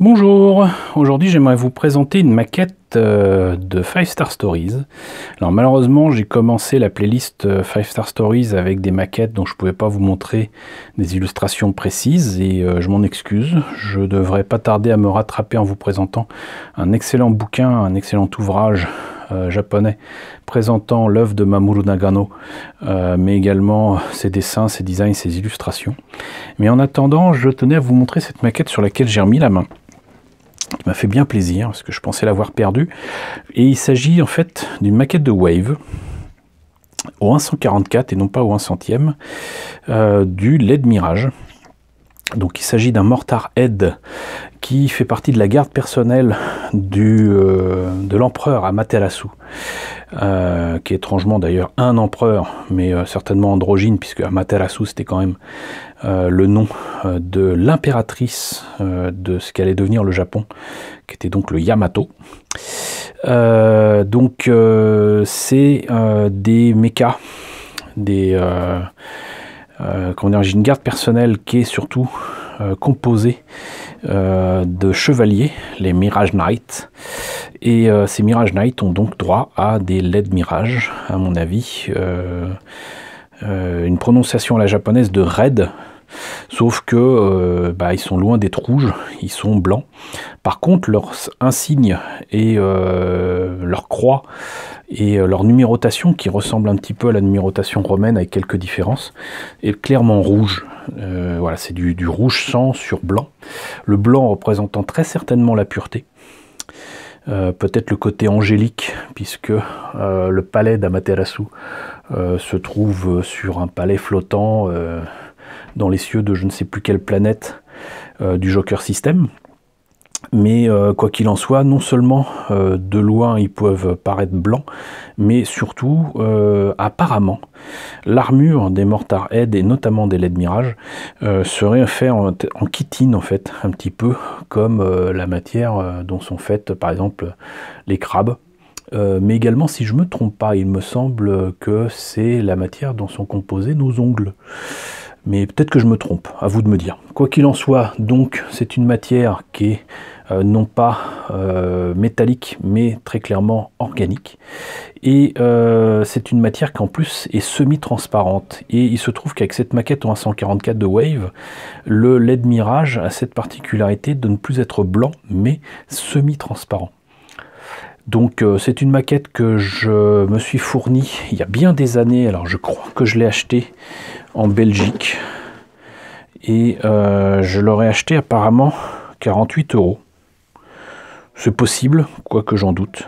Bonjour, aujourd'hui j'aimerais vous présenter une maquette de 5 Star Stories. Alors malheureusement j'ai commencé la playlist 5 Star Stories avec des maquettes dont je ne pouvais pas vous montrer des illustrations précises et je m'en excuse. Je ne devrais pas tarder à me rattraper en vous présentant un excellent bouquin, un excellent ouvrage japonais présentant l'œuvre de Mamoru Nagano, mais également ses dessins, ses designs, ses illustrations. Mais en attendant, je tenais à vous montrer cette maquette sur laquelle j'ai remis la main, qui m'a fait bien plaisir parce que je pensais l'avoir perdue. Et il s'agit en fait d'une maquette de Wave au 1/144 et non pas au 1/100e du LED Mirage. Donc il s'agit d'un Mortar Head qui fait partie de la garde personnelle de l'empereur Amaterasu, qui est étrangement d'ailleurs un empereur, mais certainement androgyne, puisque Amaterasu c'était quand même le nom de l'impératrice de ce qu'allait devenir le Japon, qui était donc le Yamato. C'est des mechas, j'ai une garde personnelle qui est surtout composée de chevaliers, les Mirage Knights, et ces Mirage Knights ont donc droit à des LED Mirage, à mon avis, une prononciation à la japonaise de Red, sauf que ils sont loin d'être rouges, ils sont blancs. Par contre, leur insigne et leur croix et leur numérotation, qui ressemble un petit peu à la numérotation romaine avec quelques différences, est clairement rouge. Voilà, c'est du rouge sang sur blanc. Le blanc représentant très certainement la pureté. Peut-être le côté angélique, puisque le palais d'Amaterasu se trouve sur un palais flottant dans les cieux de je ne sais plus quelle planète du Joker System. Mais quoi qu'il en soit, non seulement de loin ils peuvent paraître blancs, mais surtout apparemment l'armure des Mortar Head et notamment des LED Mirage serait faite en chitine, en fait, un petit peu comme la matière dont sont faites par exemple les crabes. Mais également, si je ne me trompe pas, il me semble que c'est la matière dont sont composés nos ongles. Mais peut-être que je me trompe, à vous de me dire. Quoi qu'il en soit, donc, c'est une matière qui est non pas métallique, mais très clairement organique. Et c'est une matière qui en plus est semi-transparente. Et il se trouve qu'avec cette maquette en 144 de Wave, le LED Mirage a cette particularité de ne plus être blanc, mais semi-transparent. Donc c'est une maquette que je me suis fournie il y a bien des années. Alors je crois que je l'ai acheté en Belgique et je l'aurais acheté apparemment 48 €. C'est possible, quoique j'en doute.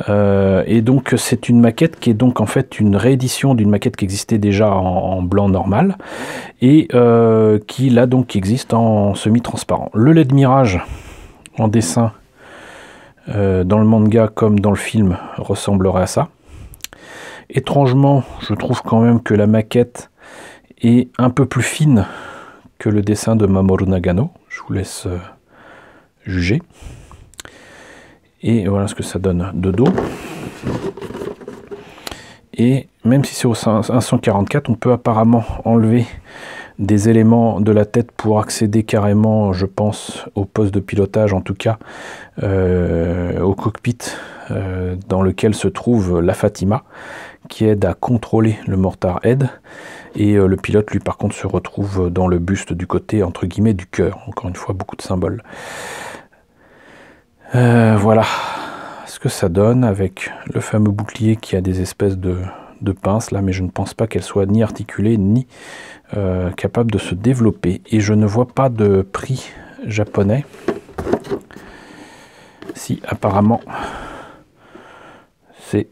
Et donc c'est une maquette qui est donc en fait une réédition d'une maquette qui existait déjà en blanc normal et qui existe en semi-transparent. Le LED Mirage en dessin dans le manga comme dans le film ressemblerait à ça. Étrangement, je trouve quand même que la maquette est un peu plus fine que le dessin de Mamoru Nagano. Je vous laisse juger. Et voilà ce que ça donne de dos. Et même si c'est au 1/144, on peut apparemment enlever des éléments de la tête pour accéder carrément, je pense, au poste de pilotage, en tout cas au cockpit dans lequel se trouve la Fatima, qui aide à contrôler le Mortar Head. Et le pilote, lui, par contre, se retrouve dans le buste du côté, entre guillemets, du cœur. Encore une fois, beaucoup de symboles. Voilà ce que ça donne avec le fameux bouclier qui a des espèces de pinces là, mais je ne pense pas qu'elle soit ni articulée ni capable de se développer. Et je ne vois pas de prix japonais. Si, apparemment, c'est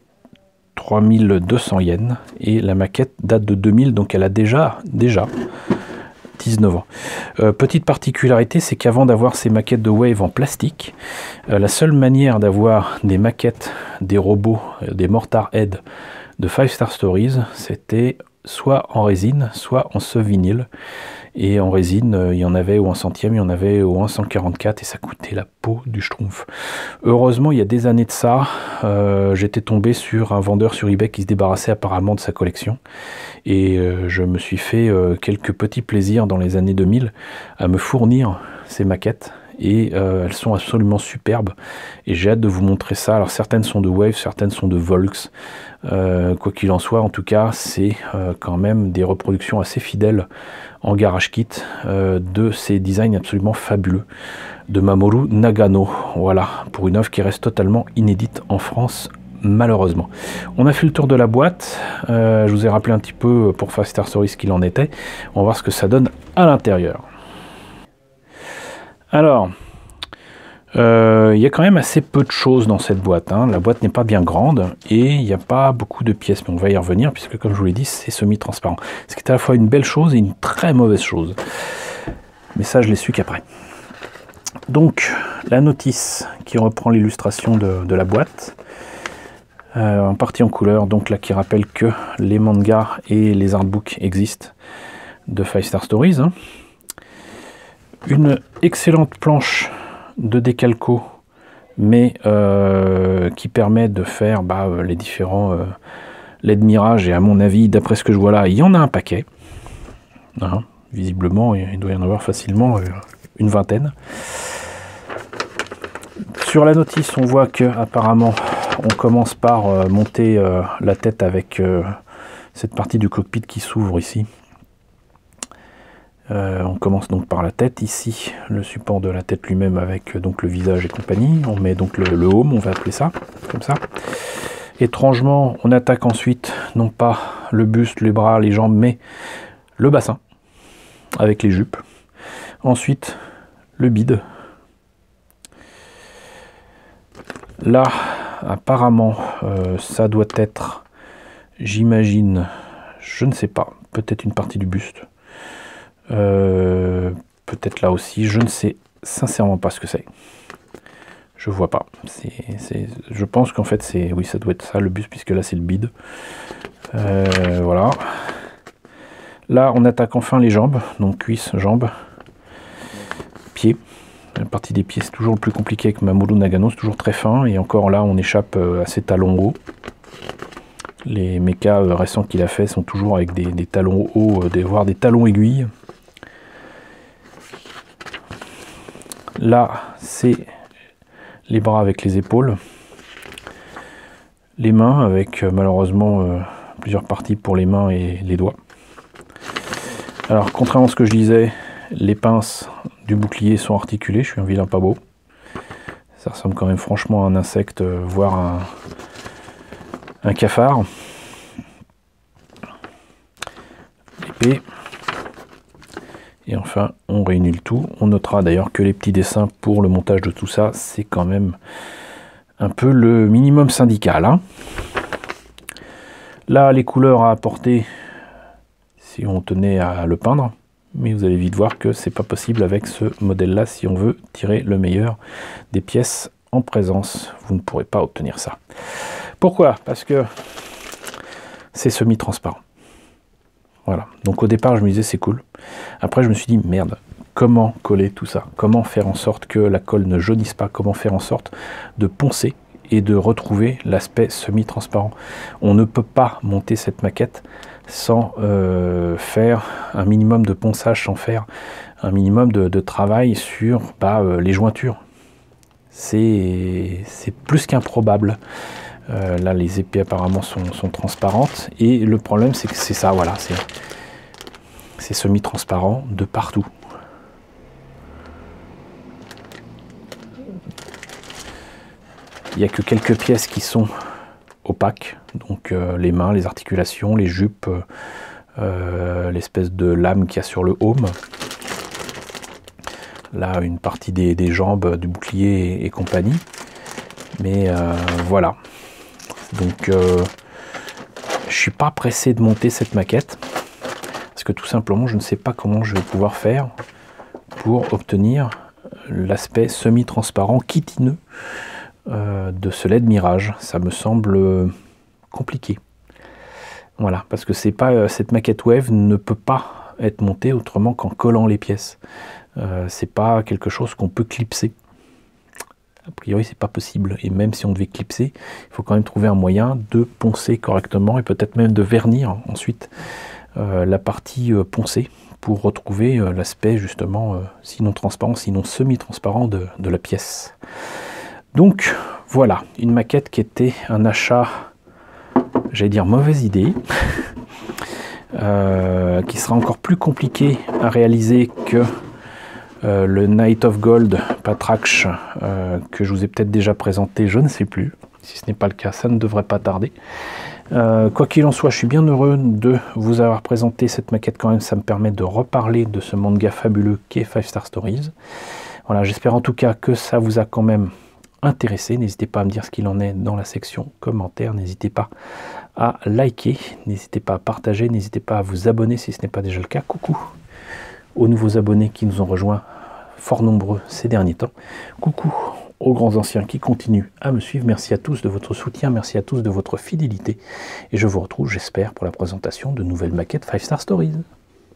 3200 yens et la maquette date de 2000, donc elle a déjà 19 ans. Petite particularité, c'est qu'avant d'avoir ces maquettes de Wave en plastique, la seule manière d'avoir des maquettes des robots, des Mortar Head de 5 Star Stories, c'était soit en résine, soit en vinyle. Et en résine, il y en avait au 1/100e, il y en avait au 1/144 et ça coûtait la peau du schtroumpf. Heureusement, il y a des années de ça, j'étais tombé sur un vendeur sur eBay qui se débarrassait apparemment de sa collection. Et je me suis fait quelques petits plaisirs dans les années 2000 à me fournir ces maquettes. et elles sont absolument superbes et j'ai hâte de vous montrer ça. Alors certaines sont de Wave, certaines sont de Volks, quoi qu'il en soit, en tout cas c'est quand même des reproductions assez fidèles en garage kit de ces designs absolument fabuleux de Mamoru Nagano, voilà, pour une œuvre qui reste totalement inédite en France malheureusement. On a fait le tour de la boîte, je vous ai rappelé un petit peu pour Five Star Stories ce qu'il en était, on va voir ce que ça donne à l'intérieur. Alors, il y a quand même assez peu de choses dans cette boîte, hein. La boîte n'est pas bien grande et il n'y a pas beaucoup de pièces, mais on va y revenir puisque comme je vous l'ai dit c'est semi-transparent, ce qui est à la fois une belle chose et une très mauvaise chose, mais ça je l'ai su qu'après. Donc la notice qui reprend l'illustration de la boîte, en partie en couleur, donc là qui rappelle que les mangas et les artbooks existent de Five Star Stories, hein. Une excellente planche de décalco, mais qui permet de faire les différents LED mirages, et à mon avis, d'après ce que je vois là, il y en a un paquet, hein. Visiblement il doit y en avoir facilement une vingtaine. Sur la notice on voit que apparemment on commence par monter la tête avec cette partie du cockpit qui s'ouvre ici. On commence donc par la tête, ici le support de la tête lui-même avec donc le visage et compagnie. On met donc le home, on va appeler ça comme ça. Étrangement on attaque ensuite non pas le buste, les bras, les jambes, mais le bassin avec les jupes. Ensuite le bide. Là apparemment ça doit être, j'imagine, je ne sais pas, peut-être une partie du buste. Peut-être là aussi, je ne sais sincèrement pas ce que c'est. Je vois pas. Je pense qu'en fait c'est, oui, ça doit être ça le buste, puisque là c'est le bide. Voilà. Là on attaque enfin les jambes, donc cuisses, jambes, pieds. La partie des pieds c'est toujours le plus compliqué avec Mamoru Nagano, c'est toujours très fin, et encore là on échappe à ses talons hauts. Les mechas récents qu'il a fait sont toujours avec des talons hauts, voire des talons aiguilles. Là, c'est les bras avec les épaules. Les mains avec malheureusement plusieurs parties pour les mains et les doigts. Alors, contrairement à ce que je disais, les pinces du bouclier sont articulées. Je suis un vilain pas beau. Ça ressemble quand même franchement à un insecte, voire un cafard. L'épée. Et enfin, on réunit le tout. On notera d'ailleurs que les petits dessins pour le montage de tout ça, c'est quand même un peu le minimum syndical, hein. Là, les couleurs à apporter, si on tenait à le peindre, mais vous allez vite voir que c'est pas possible avec ce modèle-là. Si on veut tirer le meilleur des pièces en présence, vous ne pourrez pas obtenir ça. Pourquoi? Parce que c'est semi-transparent. Voilà, donc au départ je me disais c'est cool, après je me suis dit merde, comment coller tout ça, comment faire en sorte que la colle ne jaunisse pas, comment faire en sorte de poncer et de retrouver l'aspect semi-transparent. On ne peut pas monter cette maquette sans faire un minimum de ponçage, sans faire un minimum de travail sur les jointures. C'est plus qu'improbable. Là les épées apparemment sont transparentes, et le problème c'est que c'est ça, voilà, c'est semi-transparent de partout. Il n'y a que quelques pièces qui sont opaques, donc les mains, les articulations, les jupes, l'espèce de lame qu'il y a sur le home. Là une partie des jambes, du bouclier et compagnie, mais voilà. Donc je suis pas pressé de monter cette maquette parce que tout simplement je ne sais pas comment je vais pouvoir faire pour obtenir l'aspect semi-transparent chitineux de ce LED mirage. Ça me semble compliqué, voilà, parce que c'est pas cette maquette Wave ne peut pas être montée autrement qu'en collant les pièces. C'est pas quelque chose qu'on peut clipser. A priori c'est pas possible, et même si on devait clipser, il faut quand même trouver un moyen de poncer correctement et peut-être même de vernir ensuite la partie poncée pour retrouver l'aspect justement sinon transparent, sinon semi-transparent de la pièce. Donc voilà, une maquette qui était un achat, j'allais dire mauvaise idée, qui sera encore plus compliqué à réaliser que le Knight of Gold Patrax que je vous ai peut-être déjà présenté, je ne sais plus. Si ce n'est pas le cas, ça ne devrait pas tarder. Quoi qu'il en soit, je suis bien heureux de vous avoir présenté cette maquette quand même. Ça me permet de reparler de ce manga fabuleux qui est 5 Star Stories. Voilà, j'espère en tout cas que ça vous a quand même intéressé. N'hésitez pas à me dire ce qu'il en est dans la section commentaires. N'hésitez pas à liker, n'hésitez pas à partager, n'hésitez pas à vous abonner si ce n'est pas déjà le cas. Coucou aux nouveaux abonnés qui nous ont rejoints, fort nombreux ces derniers temps. Coucou aux grands anciens qui continuent à me suivre. Merci à tous de votre soutien, merci à tous de votre fidélité. Et je vous retrouve, j'espère, pour la présentation de nouvelles maquettes 5 Star Stories.